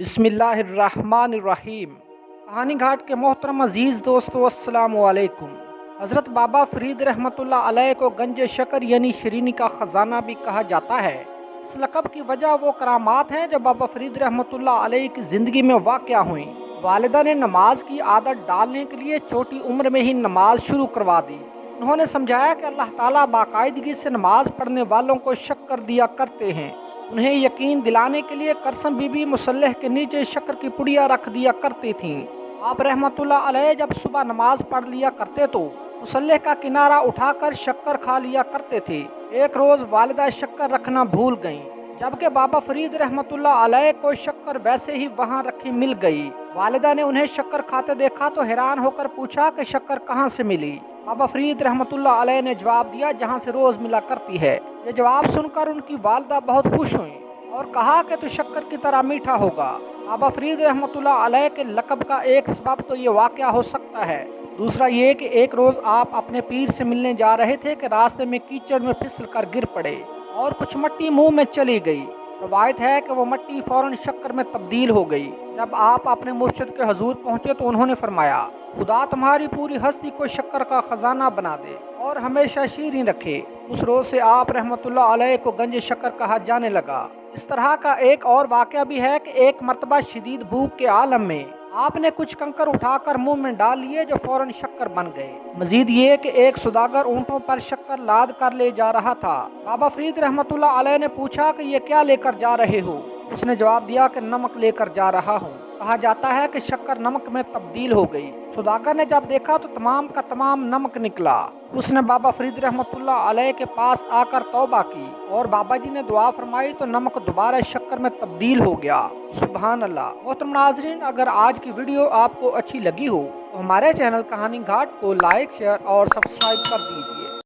बिस्मिल्लाहिर्रहमानिर्रहीम। कहानी घाट के मोहतरम अजीज़ दोस्तों, अस्सलाम वालेकुम। हज़रत बाबा फ़रीद रहमतुल्लाह अलैह को गंज शकर यानी शीरीनी का ख़जाना भी कहा जाता है। इस लक़ब की वजह वो करामात हैं जो बाबा फ़रीद रहमतुल्लाह अलैह की ज़िंदगी में वाक़या हुई। वालिदा ने नमाज की आदत डालने के लिए छोटी उम्र में ही नमाज शुरू करवा दी। उन्होंने समझाया कि अल्लाह ताला बाकायदगी से नमाज पढ़ने वालों को शक्कर दिया करते हैं। उन्हें यकीन दिलाने के लिए करसम बीबी मुसल्लह के नीचे शक्कर की पुड़िया रख दिया करती थीं। आप रहमतुल्लाह अलैह जब सुबह नमाज पढ़ लिया करते तो मुसल्लह का किनारा उठाकर शक्कर खा लिया करते थे। एक रोज़ वालिदा शक्कर रखना भूल गईं, जबकि बाबा फ़रीद रहमतुल्लाह अलैह को शक्कर वैसे ही वहाँ रखी मिल गई। वालिदा ने उन्हें शक्कर खाते देखा तो हैरान होकर पूछा कि शक्कर कहाँ से मिली। बाबा फ़रीद रहमतुल्लाह अलैह ने जवाब दिया, जहाँ से रोज़ मिला करती है। ये जवाब सुनकर उनकी वालिदा बहुत खुश हुई और कहा कि तू शक्कर की तरह मीठा होगा। बाबा फ़रीद रहमतुल्लाह अलैह के लक़ब का एक सबब तो ये वाक़या हो सकता है। दूसरा ये कि एक रोज़ आप अपने पीर से मिलने जा रहे थे कि रास्ते में कीचड़ में फिसल कर गिर पड़े और कुछ मट्टी मुंह में चली गई। रवायत है कि वो मट्टी फ़ौरन शक्कर में तब्दील हो गई। जब आप अपने मुर्शिद के हजूर पहुँचे तो उन्होंने फरमाया, खुदा तुम्हारी पूरी हस्ती को शक्कर का ख़जाना बना दे और हमेशा शीरीन रखे। उस रोज़ से आप रहमतुल्लाह अलैह को गंज शक्कर कहा जाने लगा। इस तरह का एक और वाक़या भी है कि एक मरतबा शदीद भूख के आलम में आपने कुछ कंकर उठाकर मुंह में डाल लिए जो फ़ौरन शक्कर बन गए। मजीद ये कि एक सुदागर ऊँटों पर शक्कर लाद कर ले जा रहा था। बाबा फ़रीद रहमतुल्लाह अलैह ने पूछा कि ये क्या लेकर जा रहे हो? उसने जवाब दिया कि नमक लेकर जा रहा हूँ। कहा जाता है कि शक्कर नमक में तब्दील हो गई। सुदागर ने जब देखा तो तमाम का तमाम नमक निकला। उसने बाबा फ़रीद रहमतुल्लाह अलैह के पास आकर तौबा की और बाबा जी ने दुआ फरमाई तो नमक दोबारा शक्कर में तब्दील हो गया। सुभान अल्लाह। मोहतरम नाज़रीन, अगर आज की वीडियो आपको अच्छी लगी हो तो हमारे चैनल कहानी घाट को लाइक, शेयर और सब्सक्राइब कर दीजिए।